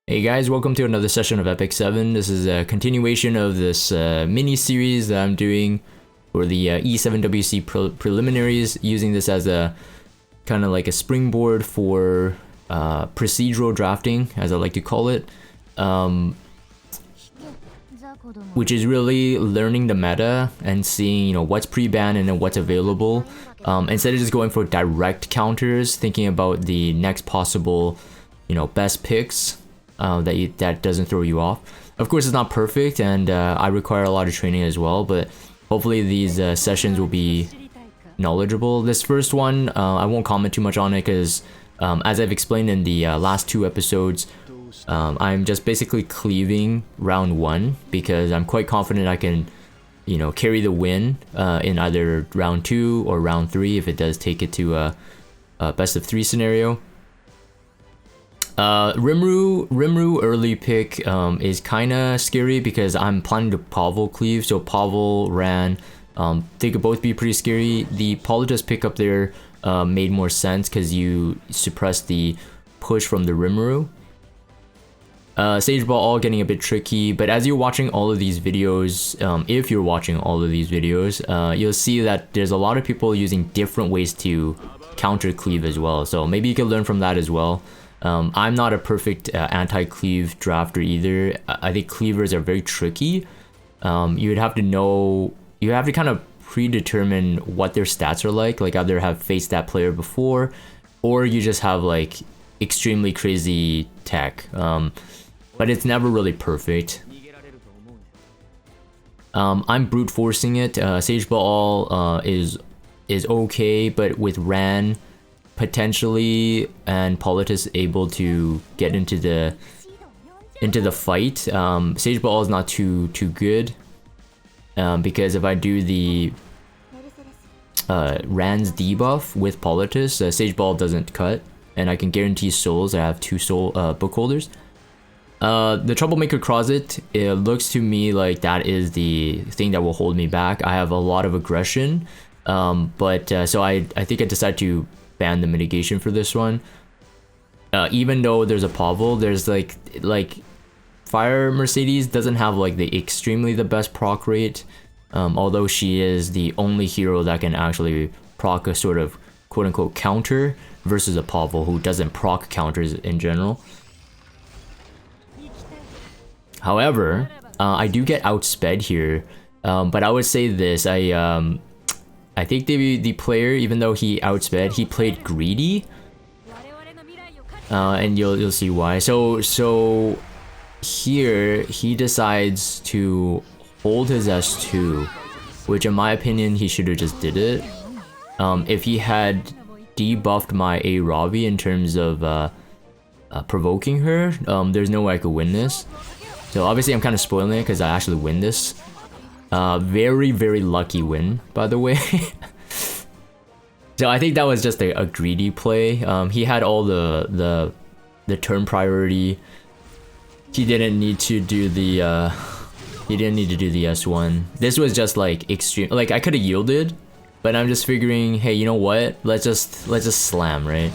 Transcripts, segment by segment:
Hey guys, welcome to another session of Epic 7. This is a continuation of this mini-series that I'm doing for the E7WC preliminaries, using this as a kind of like a springboard for procedural drafting, as I like to call it, which is really learning the meta and seeing what's pre-banned and then what's available, instead of just going for direct counters, thinking about the next possible best picks. That doesn't throw you off. Of course, it's not perfect, and I require a lot of training as well, but hopefully these sessions will be knowledgeable. This first one, I won't comment too much on it because, as I've explained in the last two episodes, I'm just basically cleaving round 1 because I'm quite confident I can, carry the win in either round 2 or round 3 if it does take it to a best of 3 scenario. Rimru early pick is kinda scary because I'm planning to Pavel cleave, so Pavel Ran, they could both be pretty scary. The Politis pick up there made more sense because you suppress the push from the Rimru. Sageball all getting a bit tricky, but as you're watching all of these videos, if you're watching all of these videos, you'll see that there's a lot of people using different ways to counter cleave as well, so maybe you can learn from that as well. I'm not a perfect anti-cleave drafter either. I think cleavers are very tricky. You would have to know, you have to kind of predetermine what their stats are like either have faced that player before, or you just have like extremely crazy tech. But it's never really perfect. I'm brute forcing it. Sageball is okay, but with Ran potentially and Politis able to get into the fight, Sageball is not too good, because if I do the Ran's debuff with Politis, Sageball doesn't cut, and I can guarantee souls. I have 2 soul book holders. The Troublemaker Closet, it looks to me like that is the thing that will hold me back. I have a lot of aggression, but so I think I decided to ban the mitigation for this one. Even though there's a Pavel, there's like Fire Mercedes doesn't have like the extremely the best proc rate, although she is the only hero that can actually proc a sort of quote-unquote counter versus a Pavel who doesn't proc counters in general. However, I do get outsped here, but I would say this, I think the player, even though he outsped, he played greedy, and you'll see why. So here he decides to hold his S2, which in my opinion he should have just did it. If he had debuffed my A Robbie in terms of provoking her, there's no way I could win this. So obviously I'm kind of spoiling it because I actually win this. Very lucky win, by the way. So I think that was just a greedy play. He had all the turn priority. He didn't need to do the S1. This was just like extreme. Like I could have yielded, but I'm just figuring, hey, you know what? Let's just slam, right?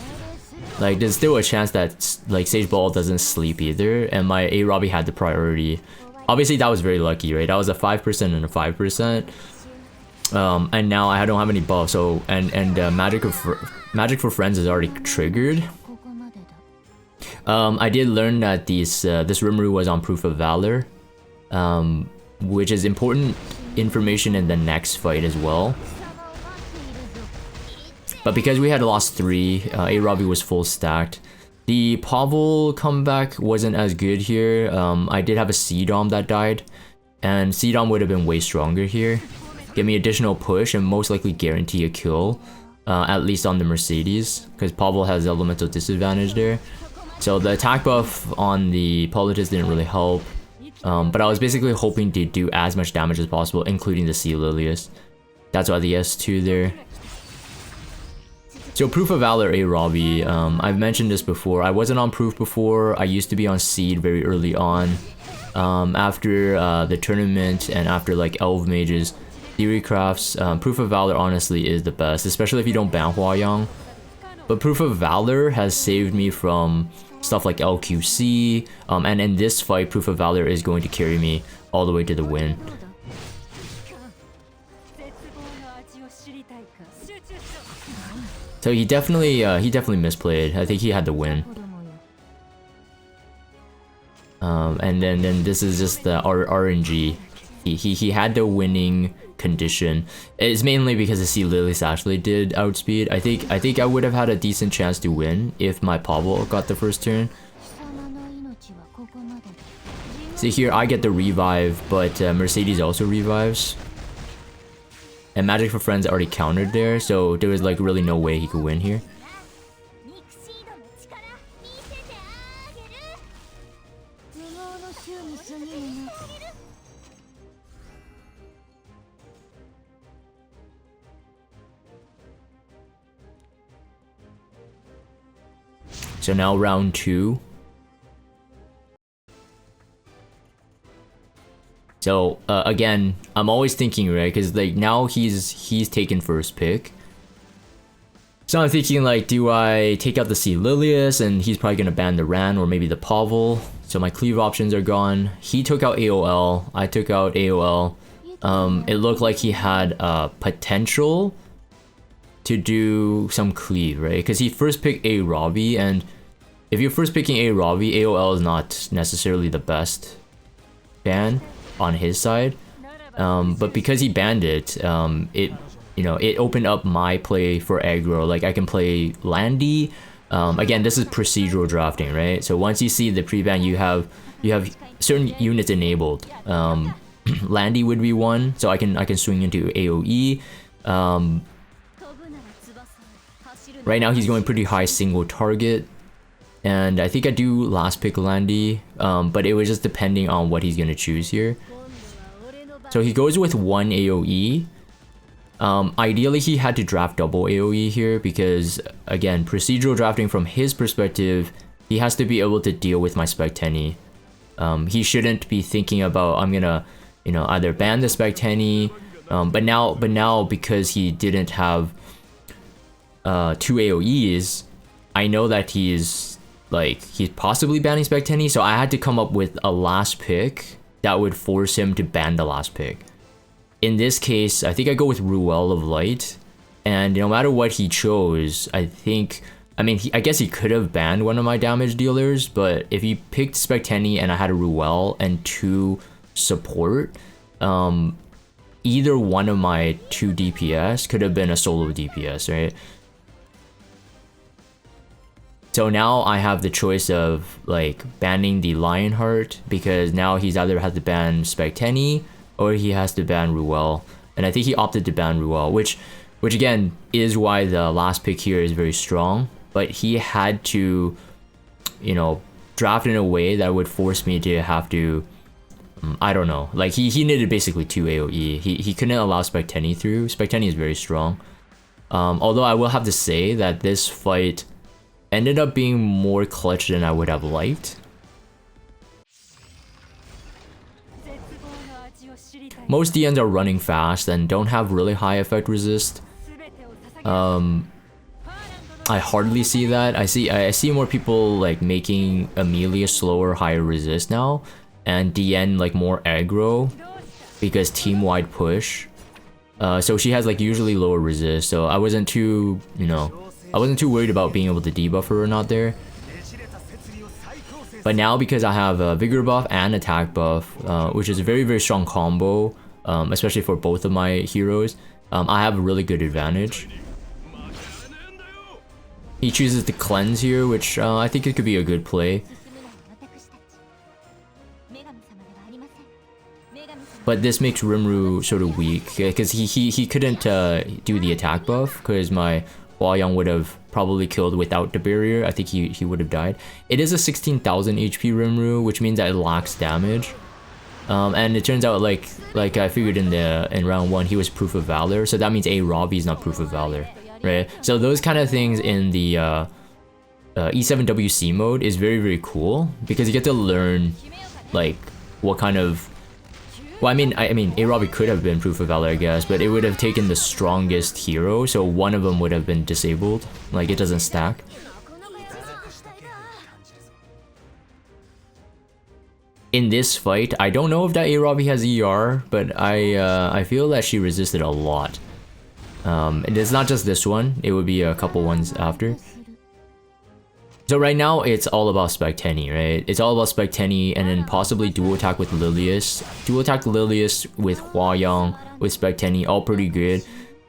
Like there's still a chance that like Sageball doesn't sleep either, and my A Robbie had the priority. Obviously that was very lucky, right? That was a 5% and a 5%. And now I don't have any buffs, so and Magic for Friends is already triggered. I did learn that this Rimru was on Proof of Valor, which is important information in the next fight as well. But because we had lost 3, A Robbie was full stacked. The Pavel comeback wasn't as good here. I did have a C-Dom that died, and C-Dom would have been way stronger here. Give me additional push and most likely guarantee a kill, at least on the Mercedes, because Pavel has elemental disadvantage there. So the attack buff on the Politis didn't really help, but I was basically hoping to do as much damage as possible, including the Sea Lilius. That's why the S2 there. So Proof of Valor A Robbie, I've mentioned this before. I wasn't on Proof before. I used to be on Seed very early on. After the tournament and after like Elf Mages, Theory Crafts, Proof of Valor honestly is the best, especially if you don't ban Hua Yang. But Proof of Valor has saved me from stuff like LQC, and in this fight, Proof of Valor is going to carry me all the way to the win. So he definitely misplayed. I think he had the win. And then this is just the RNG. He had the winning condition. It's mainly because the C Lilius actually did outspeed. I think I would have had a decent chance to win if my Pavel got the first turn. See here, I get the revive, but Mercedes also revives. And Magic for Friends already countered there, so there was like really no way he could win here. So now round 2. So again, I'm always thinking, right, because like now he's taken first pick. So I'm thinking like, do I take out the C Lilius and he's probably gonna ban the Ran or maybe the Pavel. So my cleave options are gone. He took out AOL. I took out AOL. It looked like he had potential to do some cleave, right? Because he first picked a Robbie, and if you're first picking a Robbie, AOL is not necessarily the best ban on his side. But because he banned it, it opened up my play for aggro. Like I can play Landy. Again, this is procedural drafting, right? So once you see the pre-ban, you have certain units enabled. Landy would be one, so I can swing into AOE. Right now he's going pretty high single target, and I think I do last pick Landy, but it was just depending on what he's gonna choose here. So he goes with one AOE. Ideally he had to draft double AOE here because, again, procedural drafting from his perspective, he has to be able to deal with my Spectenny. He shouldn't be thinking about, I'm gonna, either ban the Spectenny, but now because he didn't have 2 AOEs, I know that he's possibly banning Spectenny, so I had to come up with a last pick that would force him to ban the last pick. In this case, I think I go with Ruel of Light, and no matter what he chose, I guess he could have banned one of my damage dealers, but if he picked Spectenny and I had a Ruel and 2 support, either one of my 2 DPS could have been a solo DPS, right? So now I have the choice of banning the Lionheart, because now he's either has to ban Spectenny or he has to ban Ruel, and I think he opted to ban Ruel, which again is why the last pick here is very strong. But he had to, draft in a way that would force me to have to, I don't know, he needed basically 2 AOE. He couldn't allow Spectenny through. Spectenny is very strong. Although I will have to say that this fight ended up being more clutch than I would have liked. Most DNs are running fast and don't have really high effect resist. I hardly see that. I see more people making Amelia slower, higher resist now, and DN more aggro because team-wide push. So she has usually lower resist. So I wasn't too worried about being able to debuff her or not there. But now, because I have a vigor buff and attack buff, which is a very, very strong combo, especially for both of my heroes, I have a really good advantage. He chooses to cleanse here, which I think it could be a good play. But this makes Rimuru sort of weak, because he couldn't do the attack buff, because my Hua-Yang would have probably killed without the barrier. I think he would have died. It is a 16,000 HP Rimuru, which means that it lacks damage. And it turns out like I figured in round 1, he was Proof of Valor, so that means a Robbie is not Proof of Valor, right? So those kind of things in the E7WC mode is very, very cool, because you get to learn what kind of, well, I mean, a Robbie could have been Proof of Valor, I guess, but it would have taken the strongest hero, so one of them would have been disabled. It doesn't stack. in this fight, I don't know if that A-Robbie has ER, but I feel that she resisted a lot. And it's not just this one, it would be a couple ones after. So right now, it's all about Spec Tenny, right? It's all about Spec Tenny and then possibly dual attack with Lilius. Dual attack Lilius with Hua Yang, with Spec Tenny, all pretty good.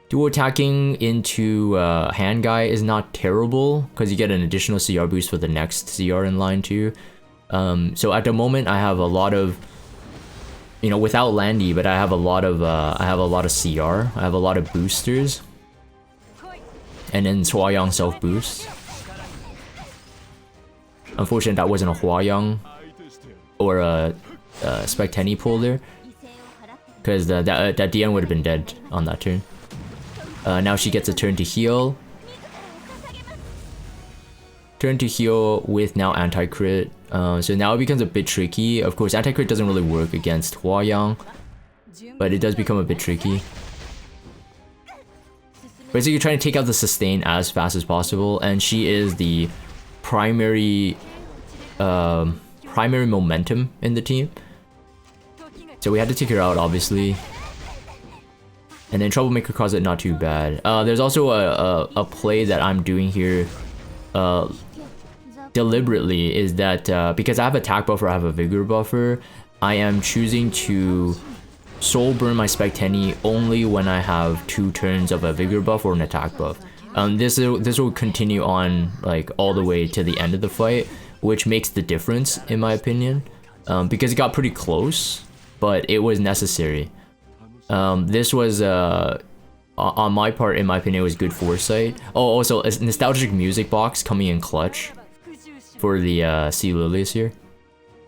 Dual attacking into Hand Guy is not terrible, because you get an additional CR boost for the next CR in line too. So at the moment, I have a lot of, you know, without Landy, but I have a lot of CR. I have a lot of boosters. And then Hua Yang self boost. Unfortunately, that wasn't a Hua Yang or a Spec Tenny pull there, because that DN would have been dead on that turn. Now she gets a turn to heal. Turn to heal with now anti-crit. So now it becomes a bit tricky. Of course, anti-crit doesn't really work against Hua Yang, but it does become a bit tricky. Basically, you're trying to take out the sustain as fast as possible, and she is the primary momentum in the team. So we had to take her out, obviously. And then Troublemaker Closet, not too bad. There's also a play that I'm doing here deliberately, is that because I have attack buffer, I have a vigor buffer, I am choosing to soul burn my Spec Tenny only when I have 2 turns of a vigor buff or an attack buff. This will continue on like all the way to the end of the fight, which makes the difference in my opinion, because it got pretty close, but it was necessary. This was on my part, in my opinion, it was good foresight. Oh, also a nostalgic music box coming in clutch for the C Lilius here,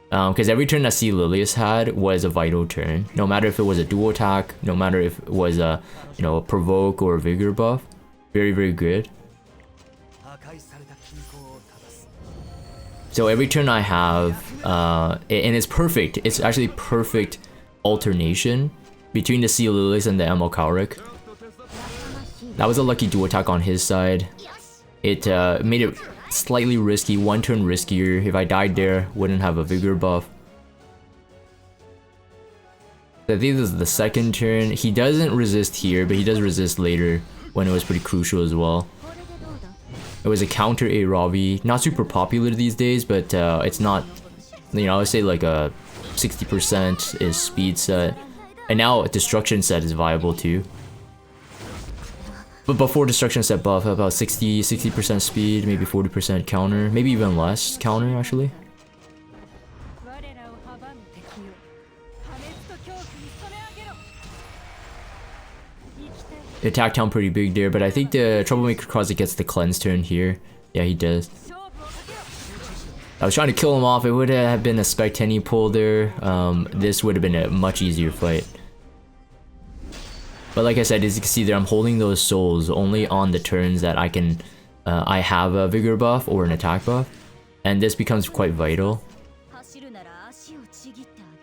because every turn that C Lilius had was a vital turn, no matter if it was a dual attack, no matter if it was a, you know, a provoke or a vigor buff. Very, very good. So every turn I have, and it's perfect. It's actually perfect alternation between the C Lilius and the ML Kaurik. That was a lucky dual attack on his side. It made it slightly risky, 1 turn riskier. If I died there, wouldn't have a vigor buff. I think this is the second turn. He doesn't resist here, but he does resist later when it was pretty crucial as well. It was a counter A-Robbie, not super popular these days, but it's not, you know, I would say like a 60% is speed set, and now a destruction set is viable too. But before destruction set buff, about 60% speed, maybe 40% counter, maybe even less counter actually. Attack town pretty big there, but I think the Troublemaker Closet gets the cleanse turn here. Yeah, he does. I was trying to kill him off. It would have been a Spec Tenny pull there. This would have been a much easier fight. But like I said, as you can see there, I'm holding those souls only on the turns that I can, I have a vigor buff or an attack buff, and this becomes quite vital.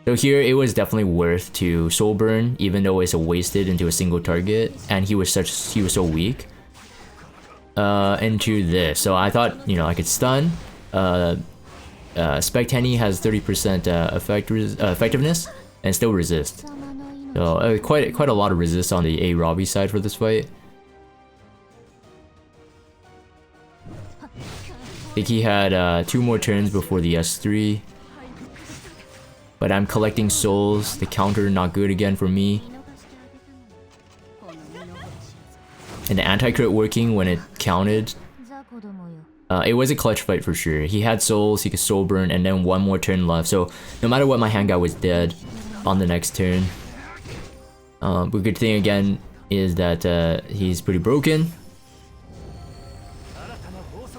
So here, it was definitely worth to soul burn, even though it's a wasted into a single target, and he was so weak. Into this, so I thought, you know, I could stun. Spec Tenny has 30% effectiveness and still resist. So quite a lot of resist on the A-Robbie side for this fight. I think he had 2 more turns before the S3. But I'm collecting souls. The counter not good again for me. And the anti-crit working when it counted. It was a clutch fight for sure. He had souls, he could soul burn, and then 1 more turn left. So no matter what, my hand guy was dead on the next turn. But good thing again is that he's pretty broken.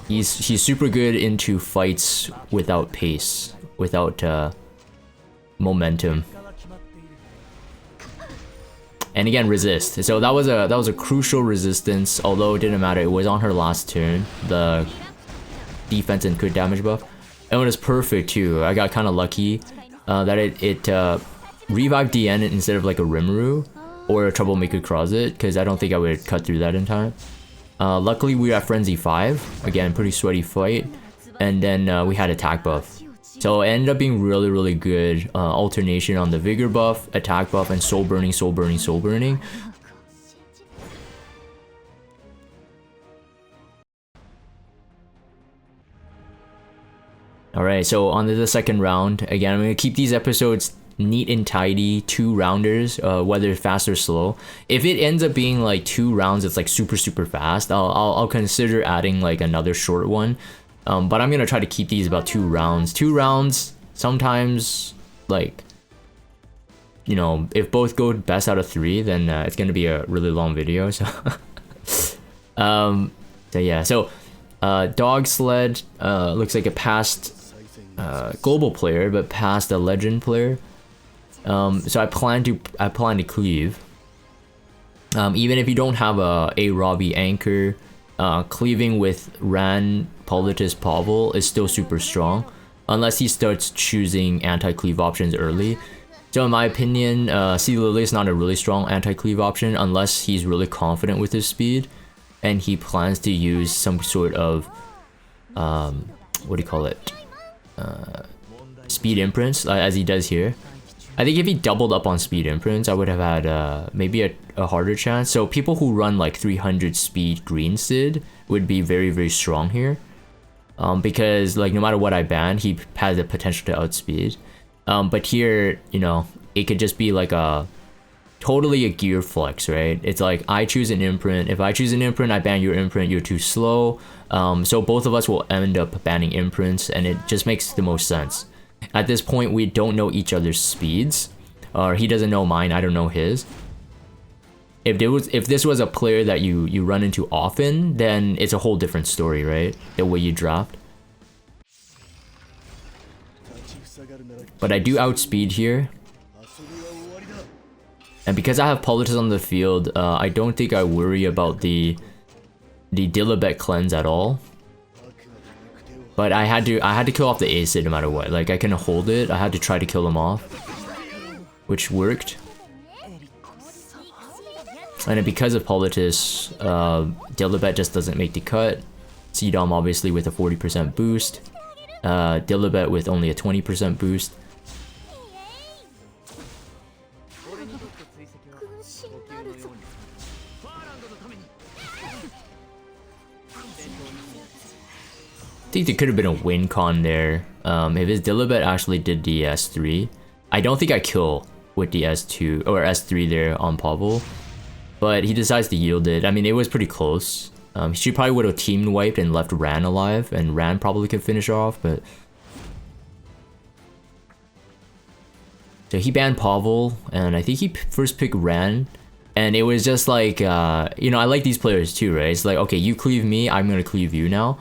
He's super good into fights without pace, without momentum. And again, resist. So that was a crucial resistance, although it didn't matter. It was on her last turn, the defense and crit damage buff. And it was perfect too. I got kind of lucky that it revived DN instead of like a Rimuru or a Troublemaker Closet, because I don't think I would cut through that in time. Luckily we were at Frenzy 5, again pretty sweaty fight, and then we had attack buff. So it ended up being really good alternation on the vigor buff, attack buff, and soul burning, soul burning, soul burning. Alright, so on to the second round. Again, I'm going to keep these episodes neat and tidy, 2 rounders, whether fast or slow. If it ends up being like 2 rounds, it's like super fast, I'll consider adding like another short one. But I'm gonna try to keep these about 2 rounds. 2 rounds, sometimes, like, you know, if both go best out of 3, then it's gonna be a really long video. So, so yeah. So, Dog Sled looks like a past global player, but past a legend player. So I plan to cleave. Even if you don't have a Robbie anchor, cleaving with Ran, Politis, Pavel is still super strong, unless he starts choosing anti-cleave options early. So in my opinion, C. Lily is not a really strong anti-cleave option unless he's really confident with his speed, and he plans to use some sort of what do you call it? Speed imprints, as he does here. I think if he doubled up on speed imprints, I would have had maybe a harder chance. So people who run like 300 speed green Sid would be very strong here. Because like no matter what I ban, he has the potential to outspeed. But here, you know, it could just be like totally a gear flex, right? It's like I choose an imprint. If I choose an imprint, I ban your imprint, you're too slow. So both of us will end up banning imprints, and it just makes the most sense. At this point, we don't know each other's speeds, or he doesn't know mine, I don't know his. If this was a player that you run into often, then it's a whole different story, right? The way you draft. But I do outspeed here. And because I have Politis on the field, I don't think I worry about the Dilibet cleanse at all. But I had to kill off the Acid no matter what. Like, I couldn't hold it. I had to try to kill him off, which worked. And then because of Politis, Dilibet just doesn't make the cut. CDOM obviously with a 40% boost. Dilibet with only a 20% boost. I think there could have been a win con there. If his Dilibet actually did the S3. I don't think I kill with the S2 or S3 there on Pavel. But he decides to yield it. I mean, it was pretty close. She probably would have team wiped and left Ran alive, and Ran probably could finish off, but... So he banned Pavel, and I think he first picked Ran. And it was just like, you know, I like these players too, right? It's like, okay, you cleave me, I'm gonna cleave you now.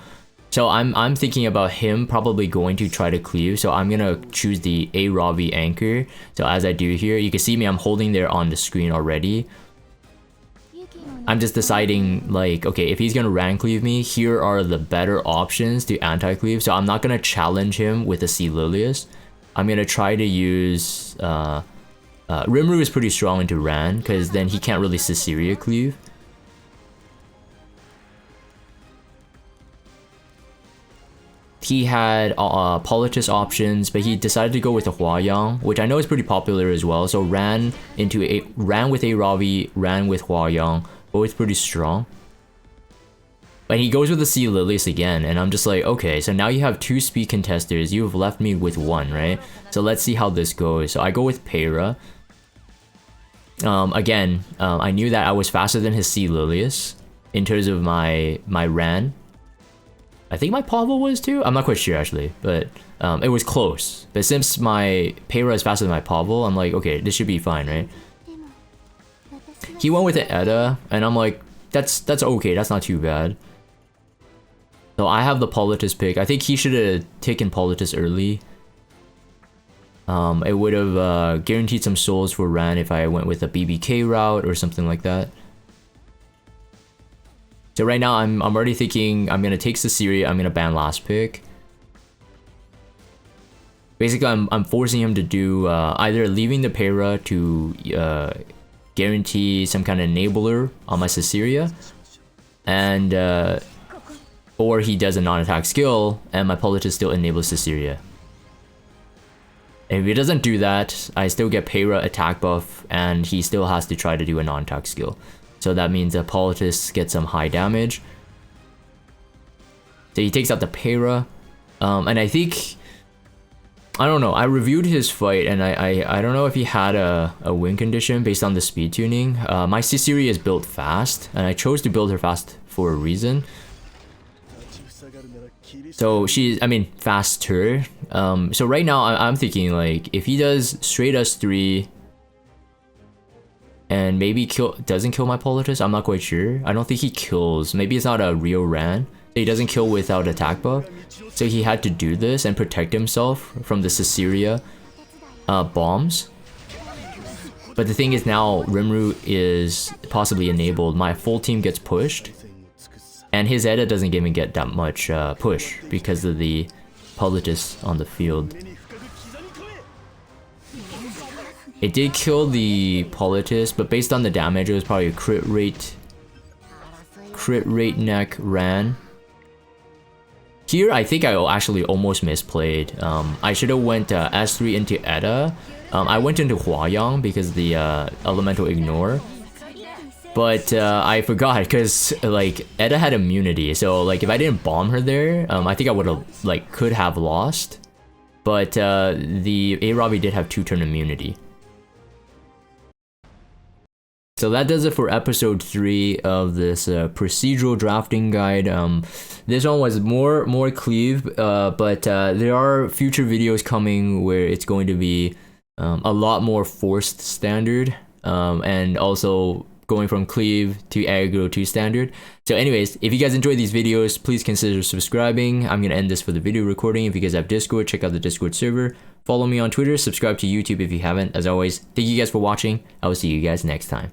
So I'm thinking about him probably going to try to cleave, so I'm gonna choose the A-Robbie anchor. So as I do here, you can see me, I'm holding there on the screen already. I'm just deciding, like, okay, if he's gonna rank cleave me, here are the better options to anti-cleave. So I'm not gonna challenge him with a C. Lilius. I'm gonna try to use... Rimuru is pretty strong into Ran, because then he can't really Caesarea cleave. He had Politis options, but he decided to go with a Huayang, which I know is pretty popular as well. So Ran with A-Robbie, Ran with Huayang, both pretty strong. But he goes with the C. Lilius again, and I'm just like, okay, so now you have 2 speed contesters, you've left me with 1, right? So let's see how this goes. So I go with Peyra. Again, I knew that I was faster than his C. Lilius in terms of my Ran. I think my Pavel was too? I'm not quite sure actually, but it was close. But since my Peyra is faster than my Pavel, I'm like, okay, this should be fine, right? He went with the Edda, and I'm like, that's okay, that's not too bad. So I have the Politis pick. I think he should have taken Politis early. It would have guaranteed some souls for Ran if I went with a BBK route or something like that. So right now I'm already thinking I'm gonna take Caesarea, I'm gonna ban last pick. Basically I'm forcing him to do either leaving the Peyra to guarantee some kind of enabler on my Caesarea, and or he does a non-attack skill and my Politis still enables Caesarea. And if he doesn't do that, I still get Para attack buff, and he still has to try to do a non-attack skill. So that means that Politis gets some high damage. So he takes out the Para. And I think... I don't know, I reviewed his fight, and I don't know if he had a win condition based on the speed tuning. My Sisiri is built fast, and I chose to build her fast for a reason. So she's, I mean, faster. So right now I'm thinking, like, if he does straight S3 and maybe doesn't kill my Politis, I'm not quite sure. I don't think he kills. Maybe it's not a real Ran. He doesn't kill without attack buff. So he had to do this and protect himself from the Caesarea bombs. But the thing is, now Rimuru is possibly enabled. My full team gets pushed. And his Edda doesn't even get that much push because of the Politis on the field. It did kill the Politis, but based on the damage, it was probably a crit rate neck Ran. Here, I think I actually almost misplayed. I should have went S3 into Edda. I went into Huayang because the elemental ignore. But I forgot because like Edda had immunity, so like if I didn't bomb her there, I think I would have could have lost. But the A-Robbie did have 2-turn immunity. So that does it for episode 3 of this procedural drafting guide. This one was more cleave, but there are future videos coming where it's going to be a lot more forced standard, and also going from cleave to aggro to standard. So anyways, if you guys enjoy these videos, please consider subscribing. I'm gonna end this for the video recording. If you guys have Discord, check out the Discord server. Follow me on Twitter, subscribe to YouTube if you haven't. As always, thank you guys for watching. I will see you guys next time.